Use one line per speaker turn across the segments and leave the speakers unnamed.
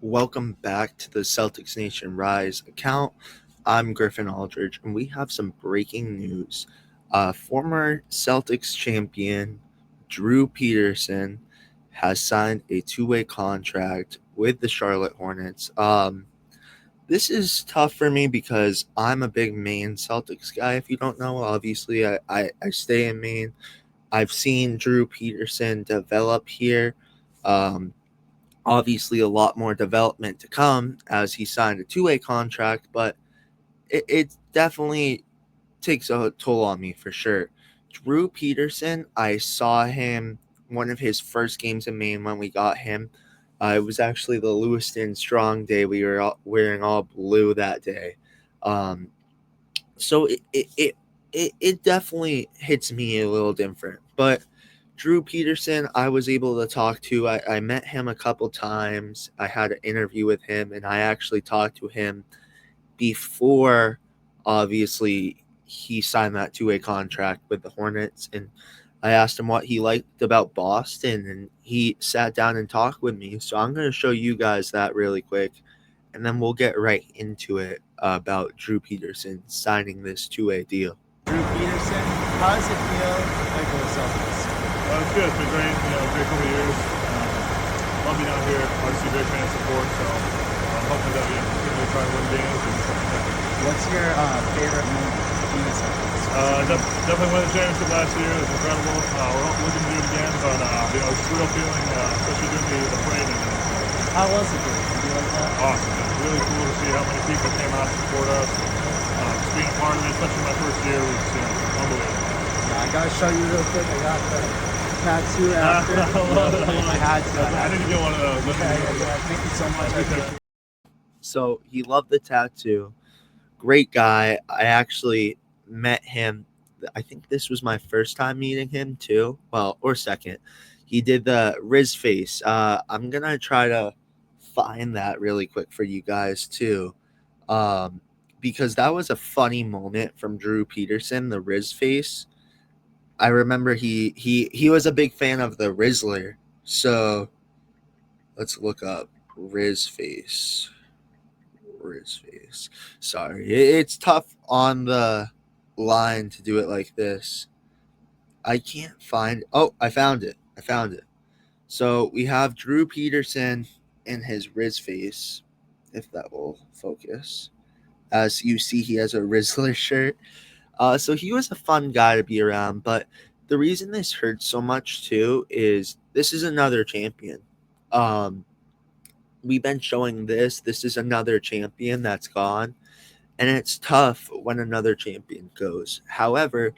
Welcome back to the Celtics Nation Rise account. I'm Griffin Aldridge, and we have some breaking news. Former Celtics champion Drew Peterson has signed a two-way contract with the Charlotte Hornets. This is tough for me because I'm a big Maine Celtics guy. If you don't know, obviously I stay in Maine. I've seen Drew Peterson develop here. Um, Obviously a lot more development to come as he signed a two-way contract, but it definitely takes a toll on me for sure. Drew Peterson, I saw him one of his first games in Maine when we got him. It was actually the Lewiston Strong Day. We were wearing all blue that day. Um, so it definitely hits me a little different. But Drew Peterson, I was able to talk to. I met him a couple times. I had an interview with him, and I actually talked to him before, obviously, he signed that two-way contract with the Hornets. And I asked him what he liked about Boston, and he sat down and talked with me. So I'm going to show you guys that really quick, and then we'll get right into it about Drew Peterson signing this two-way deal.
Drew Peterson, how does it feel to play for the Celtics?
It's good. It's been great. Great couple of years. Love being out here. Obviously, great fan support. So hopefully that we continue to try to win games and stuff like that.
What's your favorite moment being the Celtics?
Definitely won the championship last year. It was incredible. We're looking to do it again, but it's a surreal feeling, especially doing the parade.
How was it, Drew? Did you like that?
Awesome. It was really cool to see how many people came out to support us. Just being a part of it, especially my first year, was unbelievable.
Yeah, I gotta show you real quick. I got the tattoo after. I had to.
I need to get one of those.
Yeah. Thank you so much. I appreciate it.
So he loved the tattoo. Great guy. I actually met him. I think this was my first time meeting him too. Well, or second. He did the Riz face. I'm gonna try to find that really quick for you guys too, because that was a funny moment from Drew Peterson. The Riz face. I remember he was a big fan of the Rizzler. So let's look up Riz face. Riz face. Sorry, it's tough on the line to do it like this. I can't find. Oh, I found it. So we have Drew Peterson in his Riz face, if that will focus. As you see, he has a Rizzler shirt. So he was a fun guy to be around. But the reason this hurts so much too is this is another champion. We've been showing this. This is another champion that's gone. And it's tough when another champion goes. However,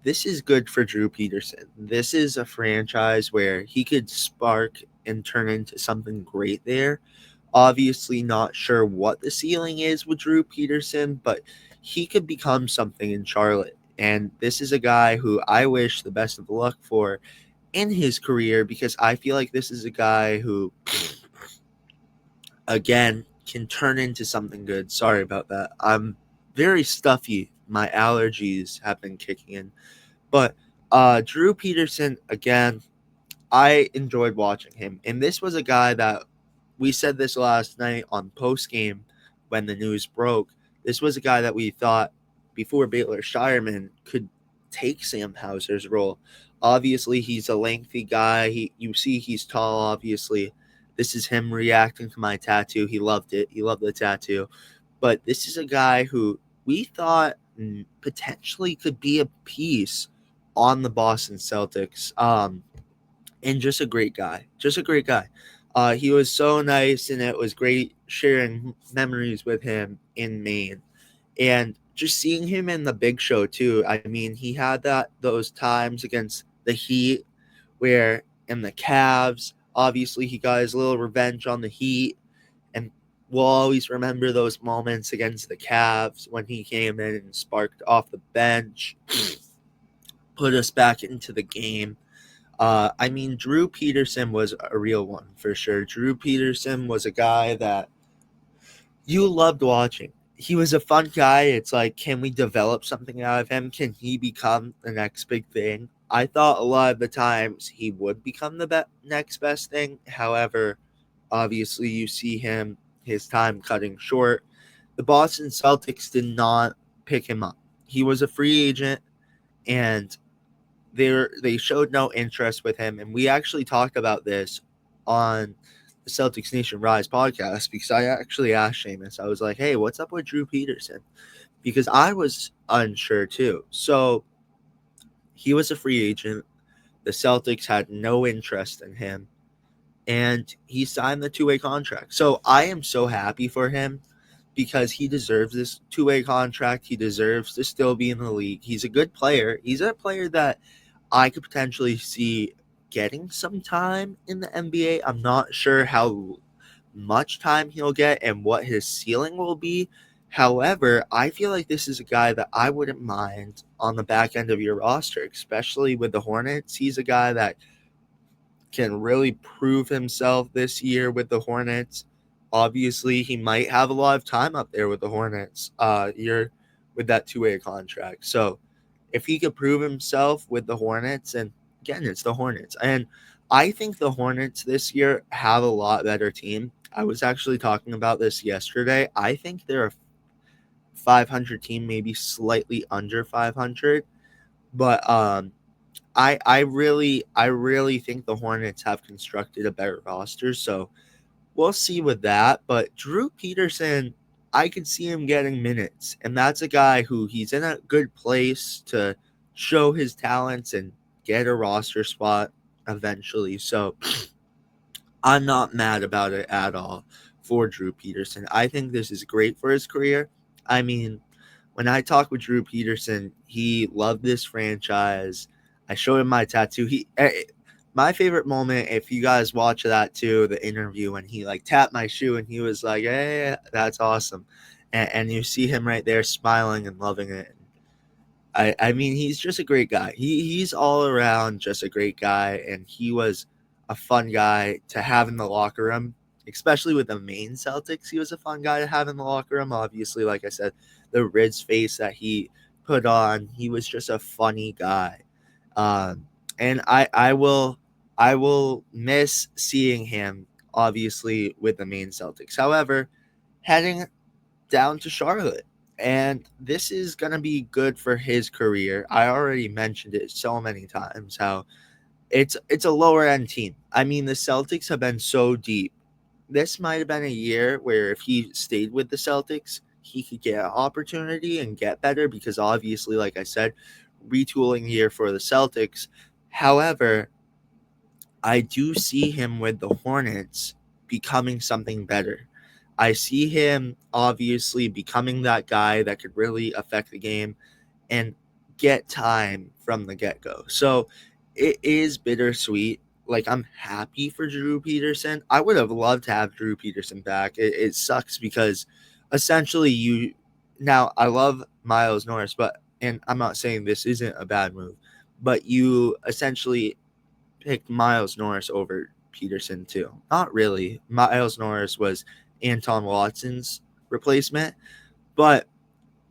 this is good for Drew Peterson. This is a franchise where he could spark and turn into something great there. Obviously, not sure what the ceiling is with Drew Peterson, but he could become something in Charlotte. And this is a guy who I wish the best of luck for in his career because I feel like this is a guy who, again, can turn into something good. Sorry about that. I'm very stuffy. My allergies have been kicking in. But Drew Peterson, again, I enjoyed watching him. And this was a guy that we said this last night on post game when the news broke. This was a guy that we thought before Baylor Shireman could take Sam Hauser's role. Obviously, he's a lengthy guy. You see he's tall, obviously. This is him reacting to my tattoo. He loved it. He loved the tattoo. But this is a guy who we thought potentially could be a piece on the Boston Celtics. And just a great guy. He was so nice, and it was great sharing memories with him in Maine. And just seeing him in the big show too. I mean, he had those times against the Heat where in the Cavs, obviously he got his little revenge on the Heat, and we'll always remember those moments against the Cavs when he came in and sparked off the bench, put us back into the game. I mean, Drew Peterson was a real one for sure. Drew Peterson was a guy that you loved watching. He was a fun guy. It's like, can we develop something out of him? Can he become the next big thing? I thought a lot of the times he would become the next best thing. However, Obviously, you see his time cutting short. The Boston Celtics did not pick him up. He was a free agent, and they showed no interest with him. And we actually talked about this on the Celtics Nation Rise podcast, because I actually asked Seamus. I was like, "Hey, what's up with Drew Peterson?" Because I was unsure too. So he was a free agent. The Celtics had no interest in him, and he signed the two-way contract. So I am so happy for him, because he deserves this two-way contract. He deserves to still be in the league. He's a good player. He's a player that I could potentially see getting some time in the NBA. I'm not sure how much time he'll get and what his ceiling will be. However, I feel like this is a guy that I wouldn't mind on the back end of your roster, especially with the Hornets. He's a guy that can really prove himself this year with the Hornets. Obviously, he might have a lot of time up there with the Hornets year with that two-way contract. So if he could prove himself with the Hornets, and again, it's the Hornets. And I think the Hornets this year have a lot better team. I was actually talking about this yesterday. I think they're a 500 team, maybe slightly under 500. But I really think the Hornets have constructed a better roster, so we'll see with that. But Drew Peterson, I could see him getting minutes, and that's a guy who he's in a good place to show his talents and get a roster spot eventually. So I'm not mad about it at all for Drew Peterson. I think this is great for his career. I mean, when I talked with Drew Peterson, he loved this franchise. I showed him my tattoo. My favorite moment, if you guys watch that too, the interview when he like tapped my shoe and he was like, "Hey, that's awesome," and you see him right there smiling and loving it. I mean, he's just a great guy. He's all around just a great guy, and he was a fun guy to have in the locker room, especially with the main Celtics. He was a fun guy to have in the locker room. Obviously, like I said, the Riz face that he put on, he was just a funny guy. And I will miss seeing him, obviously, with the main Celtics. However, heading down to Charlotte. And this is going to be good for his career. I already mentioned it so many times how it's a lower end team. I mean, the Celtics have been so deep. This might have been a year where if he stayed with the Celtics, he could get an opportunity and get better, because obviously, like I said, retooling year for the Celtics. However, I do see him with the Hornets becoming something better. I see him obviously becoming that guy that could really affect the game and get time from the get go. So it is bittersweet. Like, I'm happy for Drew Peterson. I would have loved to have Drew Peterson back. It sucks because essentially now I love Miles Norris, and I'm not saying this isn't a bad move, but you essentially picked Miles Norris over Peterson too. Not really. Miles Norris was Anton Watson's replacement, but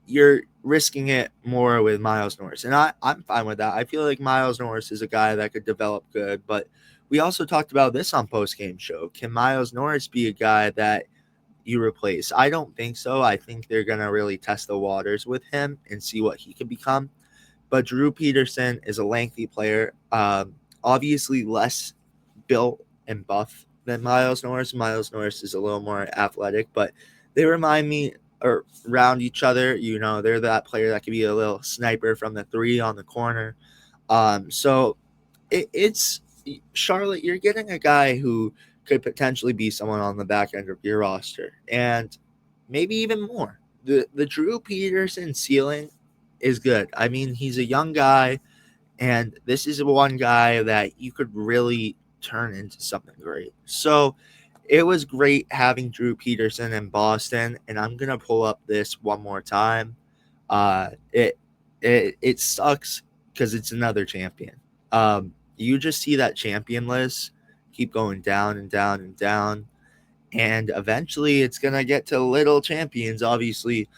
you're risking it more with Miles Norris. And I'm fine with that. I feel like Miles Norris is a guy that could develop good, but we also talked about this on post-game show. Can Miles Norris be a guy that you replace? I don't think so. I think they're going to really test the waters with him and see what he can become. But Drew Peterson is a lengthy player, obviously less built and buff than Miles Norris. Miles Norris is a little more athletic, but they remind me around each other. You know, they're that player that could be a little sniper from the three on the corner. So it's Charlotte. You're getting a guy who could potentially be someone on the back end of your roster, and maybe even more. The Drew Peterson ceiling is good. I mean, he's a young guy, and this is one guy that you could really turn into something great. So it was great having Drew Peterson in Boston, and I'm gonna pull up this one more time. It sucks because it's another champion. You just see that champion list keep going down and down and down, and eventually it's gonna get to little champions. Obviously,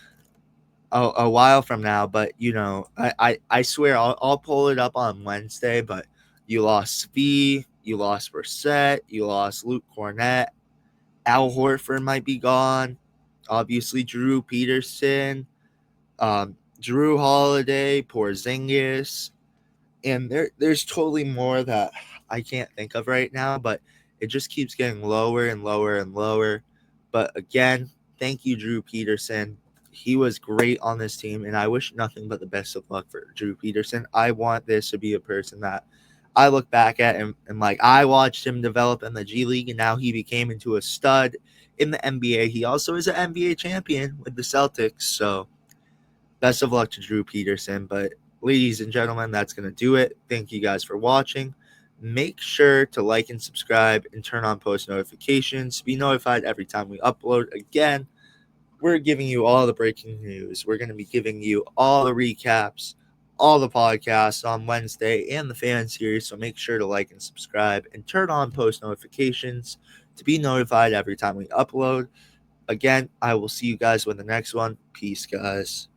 a while from now, but I swear I'll pull it up on Wednesday. But you lost Svi, you lost Brissett, you lost Luke Cornett. Al Horford might be gone. Obviously, Drew Peterson, Drew Holiday, Porzingis, and there's totally more that I can't think of right now, but it just keeps getting lower and lower and lower. But again, thank you, Drew Peterson. He was great on this team, and I wish nothing but the best of luck for Drew Peterson. I want this to be a person that I look back at and like I watched him develop in the G League, and now he became into a stud in the NBA. He also is an NBA champion with the Celtics, so best of luck to Drew Peterson. But ladies and gentlemen, that's going to do it. Thank you guys for watching. Make sure to like and subscribe and turn on post notifications to be notified every time we upload. Again, we're giving you all the breaking news. We're going to be giving you all the recaps, all the podcasts on Wednesday and the fan series. So make sure to like and subscribe and turn on post notifications to be notified every time we upload. Again, I will see you guys with the next one. Peace, guys.